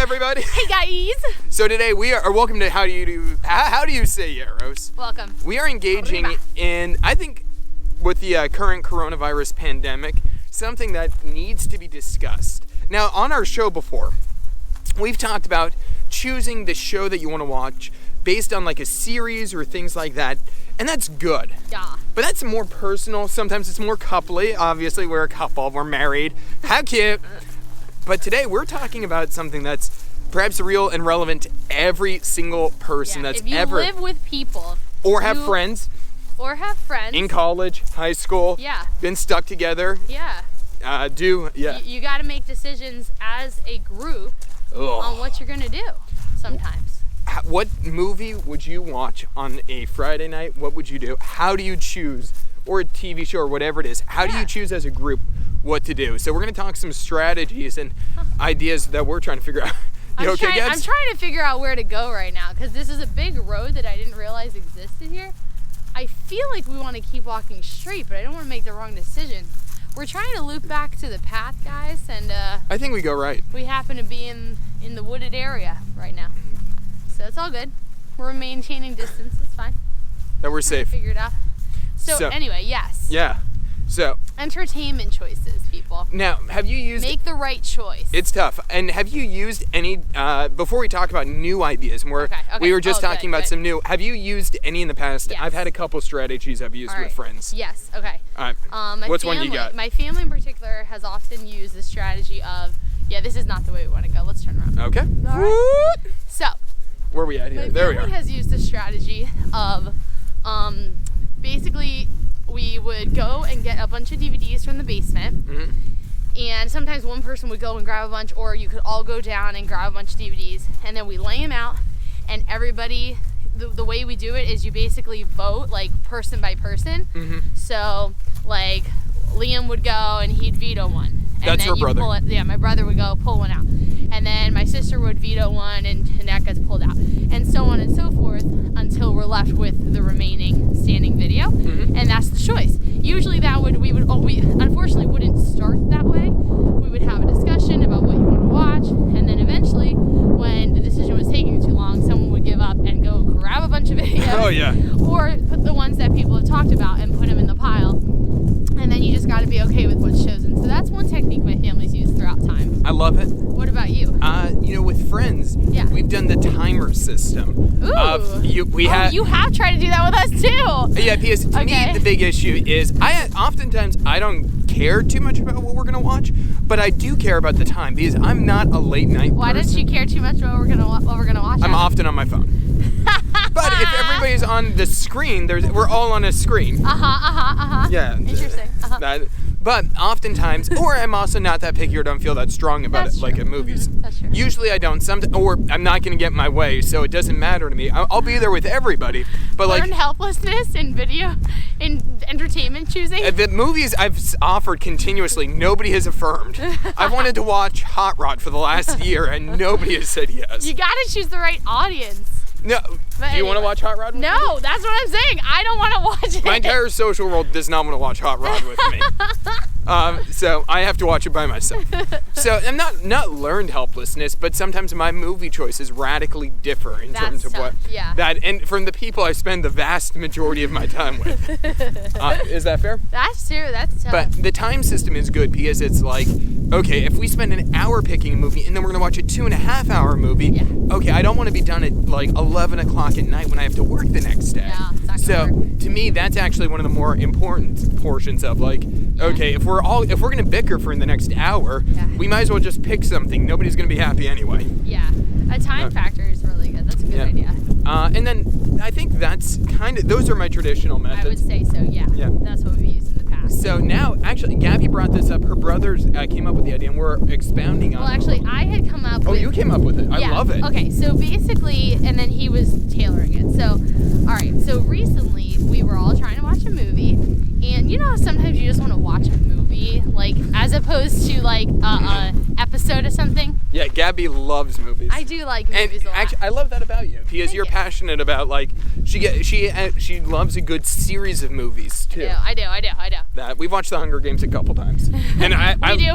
everybody. Hey guys. So today we are welcome to how do you say Yaros? Welcome. We are engaging in, I think, with the current coronavirus pandemic, something that needs to be discussed. Now, on our show before, we've talked about choosing the show that you want to watch based on like a series or things like that, and that's good. Yeah. But that's more personal. Sometimes it's more coupley. Obviously, we're a couple. We're married. How cute. But today we're talking about something that's perhaps real and relevant to every single person that's if you ever live with people or have friends in college, high school, been stuck together. You got to make decisions as a group on what you're gonna do sometimes. What movie would you watch on a Friday night? What would you do? How do you choose? Or a TV show or whatever it is. How do you choose as a group what to do? So we're going to talk some strategies and ideas that we're trying to figure out. I'm trying to figure out where to go right now because this is a big road that I didn't realize existed here. I feel like we want to keep walking straight, but I don't want to make the wrong decision. We're trying to loop back to the path, guys, and I think we go right. We happen to be in the wooded area right now. So it's all good. We're maintaining distance. It's fine. That we're safe. Figure it out. So anyway, yes. Yeah. So entertainment choices, people. Now, have you used... Make the right choice. It's tough. And have you used any, before we talk about new ideas, we were just talking about some new, have you used any in the past? Yes. I've had a couple strategies I've used with friends. Yes, okay. All right. What's one you got? My family in particular has often used the strategy of, this is not the way we want to go. Let's turn around. Okay. All right. So. Where are we at here? There we are. My family has used the strategy of, basically, we would go and get a bunch of DVDs from the basement, and sometimes one person would go and grab a bunch, or you could all go down and grab a bunch of DVDs, and then we lay them out, and everybody, the way we do it is you basically vote, like, person by person. So, like, Liam would go and he'd veto one. And That's then her brother. My brother would go pull one out. And then my sister would veto one and that gets pulled out. And so on and so forth until we're left with the remaining standing video. And that's the choice. Usually we unfortunately wouldn't start that way. We would have a discussion about what you want to watch. And then eventually, when the decision was taking too long, someone would give up and go grab a bunch of videos. Or put the ones that people have talked about and put them in the pile. And then you just got to be okay with what's chosen. So that's one technique my family's used throughout time. I love it. What about you? With friends, we've done the timer system. Ooh. You have tried to do that with us too. Yeah, because to me the big issue is oftentimes I don't care too much about what we're gonna watch, but I do care about the time because I'm not a late night person. Why don't you care too much about what we're gonna watch? I'm often on my phone. But if everybody's on the screen, we're all on a screen. Yeah. Interesting. But oftentimes, or I'm also not that picky or don't feel that strong about it, like at movies. That's true. Usually I don't. Or I'm not going to get my way, so it doesn't matter to me. I'll be there with everybody. But learn helplessness in entertainment choosing. The movies I've offered continuously, nobody has affirmed. I've wanted to watch Hot Rod for the last year, and nobody has said yes. You got to choose the right audience. No. Do you want to watch Hot Rod with me? No, that's what I'm saying. I don't want to watch it. My entire social world does not want to watch Hot Rod with me. So I have to watch it by myself. So I'm not learned helplessness, but sometimes my movie choices radically differ in terms of and from the people I spend the vast majority of my time with. Is that fair? That's true. That's tough. But the time system is good because it's like, okay, if we spend an hour picking a movie and then we're gonna watch a 2.5 hour movie, okay, I don't want to be done at like 11 o'clock at night when I have to work the next day. So to me, that's actually one of the more important portions of like, okay, if we're gonna bicker for the next hour, we might as well just pick something. Nobody's gonna be happy anyway. Yeah, a time factor is really good. That's a good idea. And then I think that's those are my traditional methods. I would say so. Yeah. That's what we've used in the past. So now, actually, Gabby brought this up. Her brothers came up with the idea, and we're expounding on it. Well, actually, I had come up with... Oh, you came up with it. I love it. Okay, so basically, and then he was tailoring it. So, all right, so recently, we were all trying to watch a movie, and you know how sometimes you just want to watch a movie? movie, like as opposed to like a episode of something. Yeah, Gabby loves movies. I do like movies a lot. Actually, I love that about you because you're passionate about like she loves a good series of movies too. I do. That we've watched The Hunger Games a couple times, and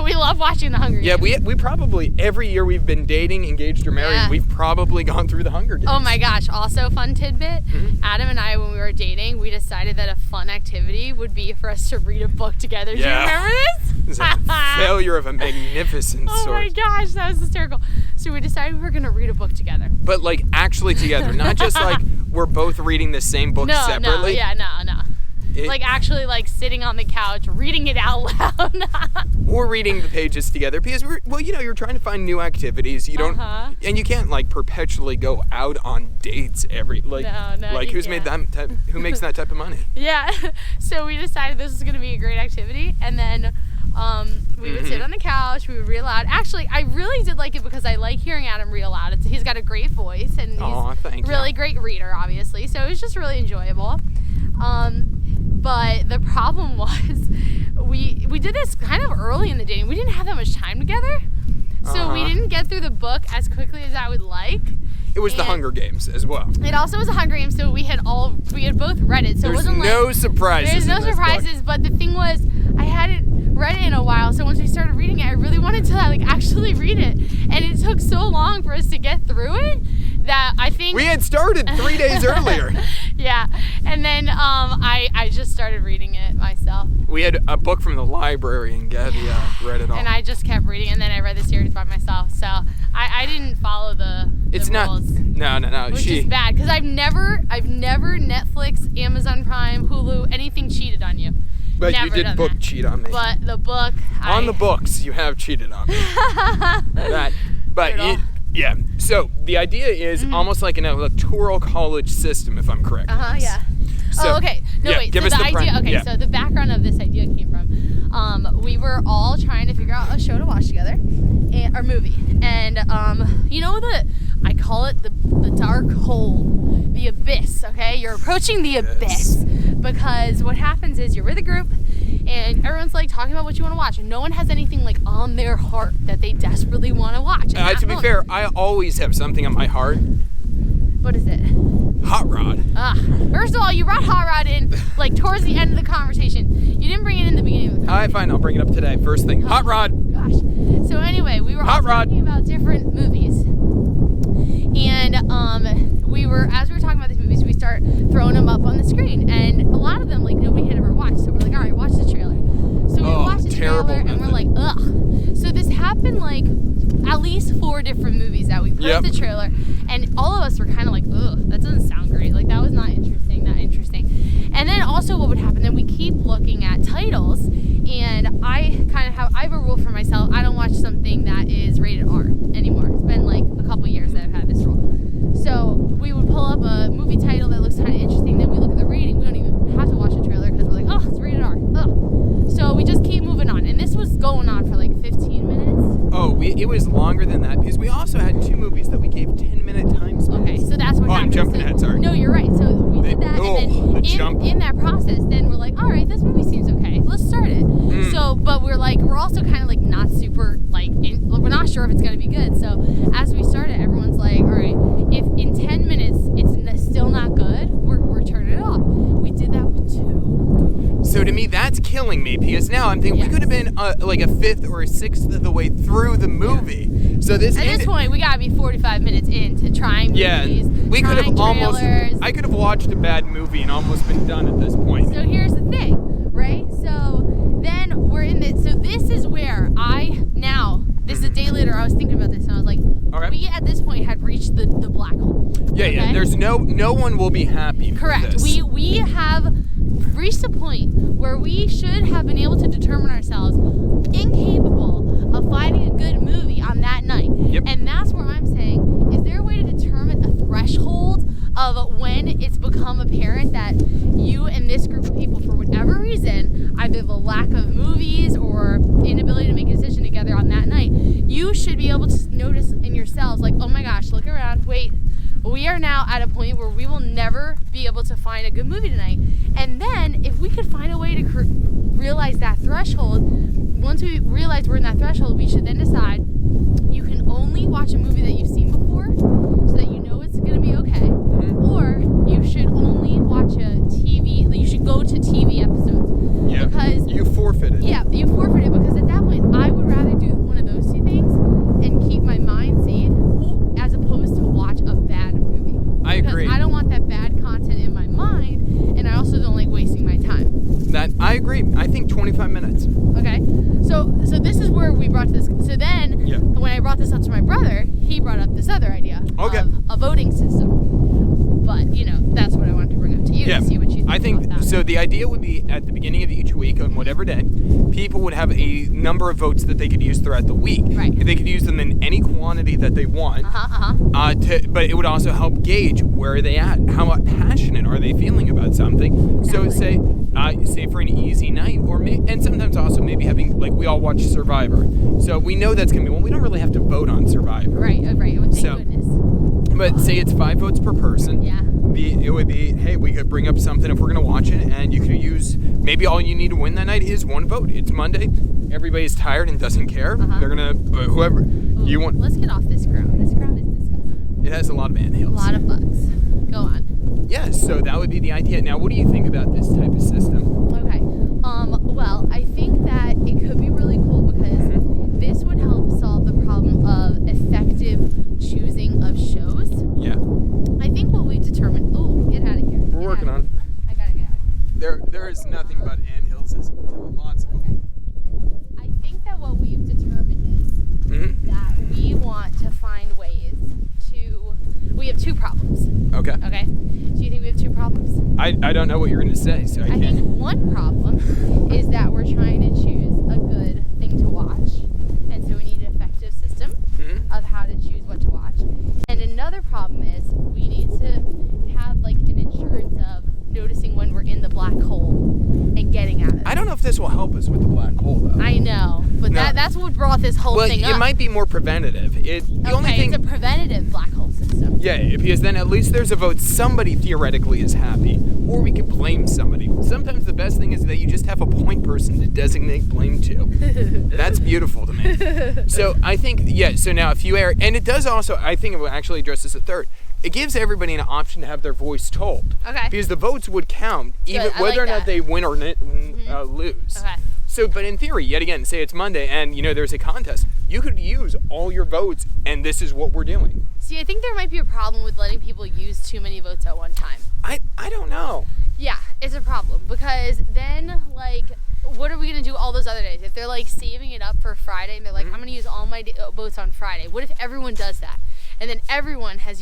We love watching The Hunger Games. Yeah, we probably every year we've been dating, engaged, or married, we've probably gone through The Hunger Games. Oh my gosh! Also, fun tidbit: Adam and I, when we were dating, we decided that a fun activity would be for us to read a book together. Yeah. Do you remember this? It's a failure of a magnificent sort. Oh my gosh, that was hysterical. So we decided we were gonna read a book together. But like actually together, not just like we're both reading the same book separately. No. Like actually like sitting on the couch reading it out loud. Or reading the pages together because you're trying to find new activities. You don't and you can't like perpetually go out on dates every who makes that type of money? Yeah. So we decided this was going to be a great activity, and then we would sit on the couch, we would read aloud. Actually, I really did like it because I like hearing Adam read aloud. He's got a great voice, and he's a really great reader, obviously. So it was just really enjoyable. But the problem was we did this kind of early in the dating. We didn't have that much time together. So we didn't get through the book as quickly as I would like. It was The Hunger Games as well. It also was The Hunger Games, so we had both read it. So it wasn't no surprises. There's no surprises, but the thing was I hadn't read it in a while, so once we started reading it, I really wanted to like actually read it. And it took so long for us to get through it that I think we had started 3 days earlier. Yeah. And then I just started reading it myself. We had a book from the library and Gabby read it all. And I just kept reading, and then I read the series by myself. So I didn't follow the rules. No. Which is bad, because I've never Netflix, Amazon Prime, Hulu, anything cheated on you. But Never you did book cheat on me. But the book on the books you have cheated on me. Yeah. So the idea is almost like an electoral college system, if I'm correct. Yeah. So, okay. No, wait. Give so us the the idea. Okay. So the background of this idea came from, we were all trying to figure out a show to watch together, or movie, and I call it the dark hole, the abyss. Okay, you're approaching the abyss because what happens is you're with a group, and everyone's like talking about what you want to watch, and no one has anything like on their heart that they desperately want to watch. To be fair, I always have something on my heart. What is it? Hot Rod. First of all, you brought Hot Rod in like towards the end of the conversation. You didn't bring it in the beginning of the conversation. Fine, I'll bring it up today. First thing. Hot Rod. Gosh. So anyway, we were all talking about different movies. And as we were talking about these movies, we start throwing them up on the screen. And a lot of them, like, nobody had ever watched. So we're like, all right, watch the trailer. So we watched the trailer, and we're like, ugh. So this happened, like, at least 4 different movies that we put in the trailer. And all of us were kind of like, ugh, that doesn't sound great. Like, that was not interesting, that interesting. And then also what would happen, then we keep looking at titles. And I have a rule for myself. I don't watch something that is rated R anymore. It's been like a couple years that I've had this rule. So we would pull up a movie title that looks kind of interesting. Then we look at the rating. We don't even have to watch the trailer because we're like, oh, it's rated R. Ugh. So we just keep moving on. And this was going on for like 15 minutes. Oh, it was longer than that because we also had 2 movies that we gave 10-minute time spans. Okay, so that's what happened. I'm jumping ahead, sorry. No, you're right. So we did that, and then in that process, then we're like, all right, this movie seems okay. Let's start it. So, but we're also kind of like not super we're not sure if it's gonna be good. So as we started, everyone's like, all right, if in 10 minutes it's still not good, we're turning it off. We did that with 2 movies. So to me, that's killing me because now I'm thinking we could have been like a 5th or a 6th of the way through the movie. Yeah. So at this point, we gotta be 45 minutes into trying movies. Yeah, we could have I could have watched a bad movie and almost been done at this point. So here's the thing, right? So then we're in this. So this is where this is a day later. I was thinking about this and I was like, we at this point had reached the black hole. Yeah, okay? Yeah. There's no one will be happy. Correct. With this. We have reached a point where we should have been able to determine ourselves incapable of finding a good movie on that night. Yep. And that's where I'm saying, is there a way to determine a threshold of when it's become apparent that you and this group of people, for whatever reason, either the lack of movies or inability to make a decision together on that night, you should be able to notice in yourselves, like, oh my gosh, look around, wait, we are now at a point where we will never be able to find a good movie tonight. And then if we could find a way to realize that threshold, once we realize we're in that threshold, we should then decide you can only watch a movie that you've seen before so that you know it's going to be okay, or you should only watch you should go to TV episodes. Yeah. Because you forfeited. Yeah, you forfeited, because at that point I would rather do one of those two things and keep my mind sane as opposed to watch a bad movie. I agree. Because I don't want that bad content in my mind, and I also don't like wasting my time. That I agree. I think 25 minutes. Okay, so this is where we brought this. So then, when I brought this up to my brother, he brought up this other idea of a voting system. But that's what I wanted to bring up to you to see what you think. I think about that. so. The idea would be at the beginning of each week, on whatever day, people would have a number of votes that they could use throughout the week. Right. They could use them in any quantity that they want. But it would also help gauge where are they at, how passionate are they feeling about something. Exactly. So say for an easy night, and sometimes also maybe having, like, we all watch Survivor, so we know that's gonna be one. We don't really have to vote on Survivor. Right. Well, thank goodness. But say it's 5 votes per person. Yeah. It would be, hey, we could bring up something if we're going to watch it, and you could use, maybe all you need to win that night is one vote. It's Monday. Everybody's tired and doesn't care. They're going to, whoever you want. Let's get off this ground. This ground is disgusting. It has a lot of anthills. A lot of bugs. Go on. Yeah, so that would be the idea. Now, what do you think about this type of system? Okay. Well, I think that it could be really cool because this would help solve the problem of effective choosing of shows. Yeah. I think what we've determined. Oh, get out of here. We're working on it. I gotta get out of here. There is nothing but anthills. Lots of them. Okay. I think that what we've determined is that we want to find ways to. We have two problems. Okay. Okay. Do you think we have two problems? I don't know what you're going to say, so I can't. think one problem is that we're trying to choose a good thing to watch, and so we need an effective system of how to choose what to watch. And another problem is we need to have like an insurance of noticing when we're in the black hole and getting out of it. I don't know if this will help us with the black hole, though. I know, but No. that's what brought this whole thing up. It might be more preventative. The only thing, it's a preventative black hole system. yeah, because then at least there's a vote. Somebody theoretically is happy, or we could blame somebody. Sometimes the best thing is that you just have a point person to designate blame to. That's beautiful to me. So I think, so now if you err, and it does also, I think it will actually address this a third. It gives everybody an option to have their voice told. Okay. Because the votes would count, even whether or not they win or lose. Okay. So, but in theory, yet again, say it's Monday and there's a contest, you could use all your votes, and this is what we're doing. See, I think there might be a problem with letting people use too many votes at one time. I don't know. Yeah, it's a problem because then, like, what are we going to do all those other days? If they're, like, saving it up for Friday and they're like, I'm going to use all my votes on Friday. What if everyone does that? And then everyone has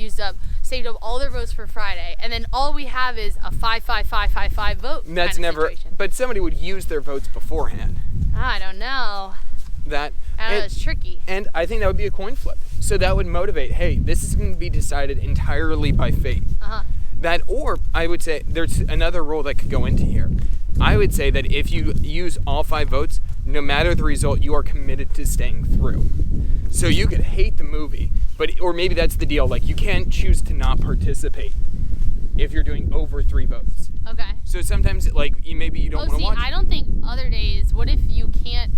saved up all their votes for Friday, and then all we have is a 5-5-5-5-5 vote. That's never. Situation. But somebody would use their votes beforehand. I don't know. I don't know. It's tricky. And I think that would be a coin flip. So that would motivate. Hey, this is going to be decided entirely by fate. That, or I would say there's another rule that could go into here. I would say that if you use all 5 votes, no matter the result, you are committed to staying through. So you could hate the movie, or maybe that's the deal. Like, you can't choose to not participate if you're doing over 3 votes. Okay. So sometimes, like, maybe you don't want to watch. I don't think other days. What if you can't?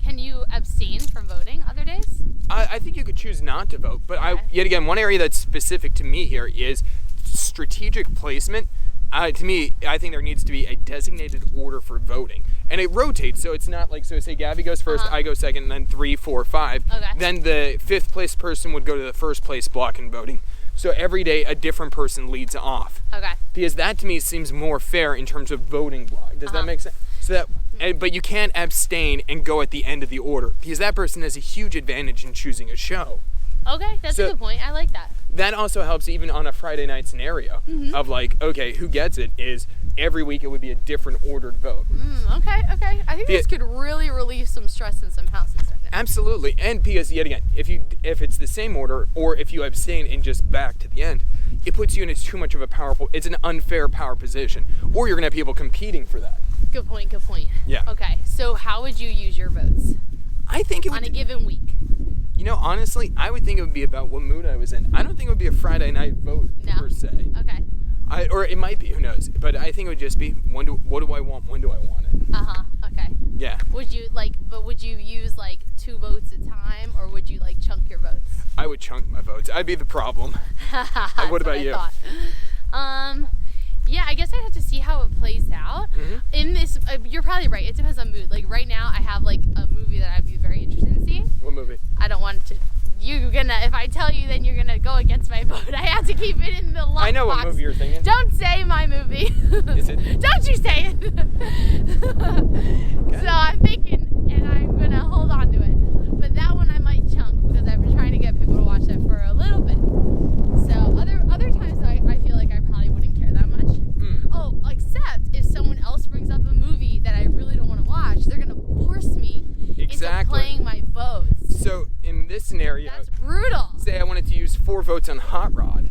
Can you abstain from voting other days? I think you could choose not to vote, but yet again, one area that's specific to me here is strategic placement. To me, I think there needs to be a designated order for voting. And it rotates, so it's not like, so say Gabby goes first, I go second, and then 3, 4, 5. Okay. Then the 5th place person would go to the first place block in voting. So every day, a different person leads off. Okay. Because that, to me, seems more fair in terms of voting block. Does that make sense? So that, but you can't abstain and go at the end of the order, because that person has a huge advantage in choosing a show. Okay, that's a good point. I like that. That also helps even on a Friday night scenario of like, okay, who gets it is every week it would be a different ordered vote. Okay. I think this could really relieve some stress in some houses right now. Absolutely. And because yet again, if it's the same order, or if you abstain and just back to the end, it puts you in too much of it's an unfair power position, or you're gonna have people competing for that. Good point. Yeah. Okay, so how would you use your votes? I think it would, on a given week. Honestly, I would think it would be about what mood I was in. I don't think it would be a Friday night vote per se. Okay. Or it might be, who knows? But I think it would just be, what do I want? When do I want it? Okay. Yeah. Would you use like 2 votes at a time, or would you like chunk your votes? I would chunk my votes. I'd be the problem. What about you? Yeah, I guess I have to see how it plays out. In this, you're probably right. It depends on mood. Like right now, I have like a movie that I'd be very interested in seeing. What movie? I don't want to. If I tell you, then you're gonna go against my vote. I have to keep it in the lockbox. I know what movie you're thinking. Don't say my movie. Is it? Don't you say it. So I'm thinking, and I'm gonna hold on to it. But that one I might chunk because I've been trying to get people to watch it for a little bit. So other times I feel like I probably wouldn't care that much. Oh, except if someone else brings up a movie that I really don't want to watch, they're gonna force me into playing my votes. So in this scenario, that's brutal. Say I wanted to use 4 votes on Hot Rod.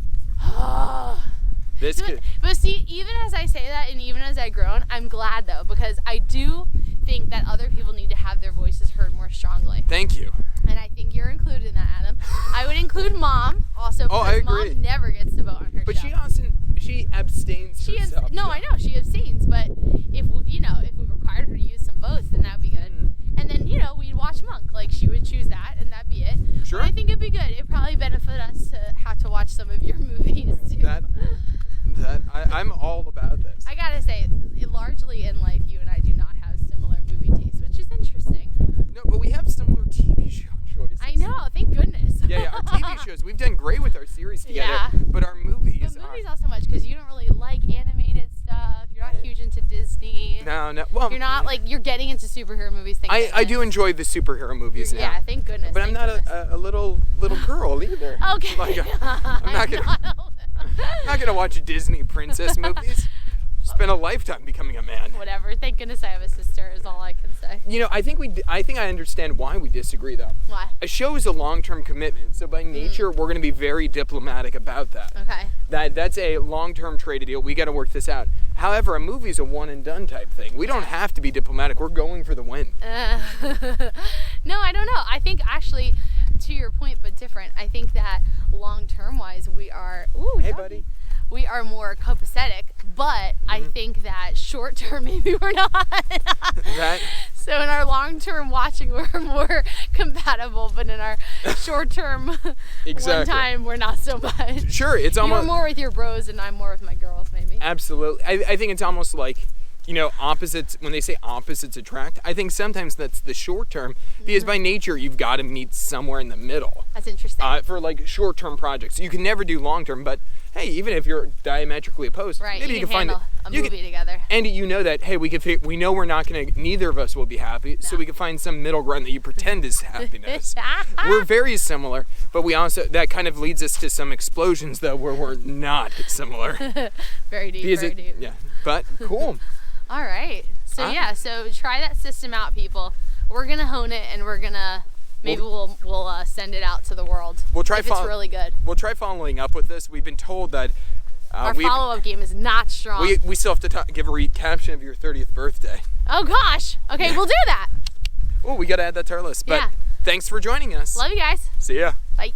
This could. But see, even as I say that, and even as I've grown, I'm glad though, because I do think that other people need to have their voices heard more strongly. Thank you. And I think you're included in that, Adam. I would include Mom also, because I agree. Mom never gets to vote on her But show. she abstains herself. No, I know she abstains, but if we required her to use some votes, then that'd be good. And then we'd watch Monk. Like she would choose that, and that'd be it. Sure. But I think it'd be good. It'd probably benefit us to have to watch some of your movies too. I'm all about this. I gotta say, largely in life, you and I do not have similar movie tastes, which is interesting. No, but we have similar TV show choices. I know, thank goodness. Yeah, our TV shows, we've done great with our series together, Yeah. but our movies not so much, because you don't really like animated stuff. You're not huge into Disney. No. Well, you're not you're getting into superhero movies. I do enjoy the superhero movies now. Yeah, thank goodness. But I'm not a little girl either. Okay. I'm not gonna watch Disney princess movies. Spend a lifetime becoming a man. Whatever. Thank goodness I have a sister. Is all I can say. I think I understand why we disagree though. Why? A show is a long-term commitment, so by nature we're going to be very diplomatic about that. Okay. That's a long-term trade deal. We got to work this out. However, a movie's a one-and-done type thing. We don't have to be diplomatic. We're going for the win. No, I don't know. I think actually, to your point, but different. I think that long-term wise, we are. Ooh, hey, buddy. We are more copacetic, but I think that short-term maybe we're not. So in our long-term watching, we're more compatible, but in our short-term one time, we're not so much. Sure, it's almost. You're more with your bros, and I'm more with my girls, maybe. Absolutely. I think it's almost like, opposites, when they say opposites attract, I think sometimes that's the short term, because by nature, you've got to meet somewhere in the middle. That's interesting. For like short-term projects. You can never do long-term, but hey, even if you're diametrically opposed, right, maybe you can find a movie together. And that, hey, we know we're not going to, neither of us will be happy, so we can find some middle ground that you pretend is happiness. We're very similar, but that kind of leads us to some explosions, though, where we're not similar. Very deep, very deep. Yeah, but cool. All right. So so try that system out, people. We're going to hone it, and we're going to, maybe we'll send it out to the world. We'll try if it's really good. We'll try following up with this. We've been told that our follow-up game is not strong. We still have to give a recaption of your 30th birthday. Oh gosh. Okay, we'll do that. Oh, we got to add that to our list. But thanks for joining us. Love you guys. See ya. Bye.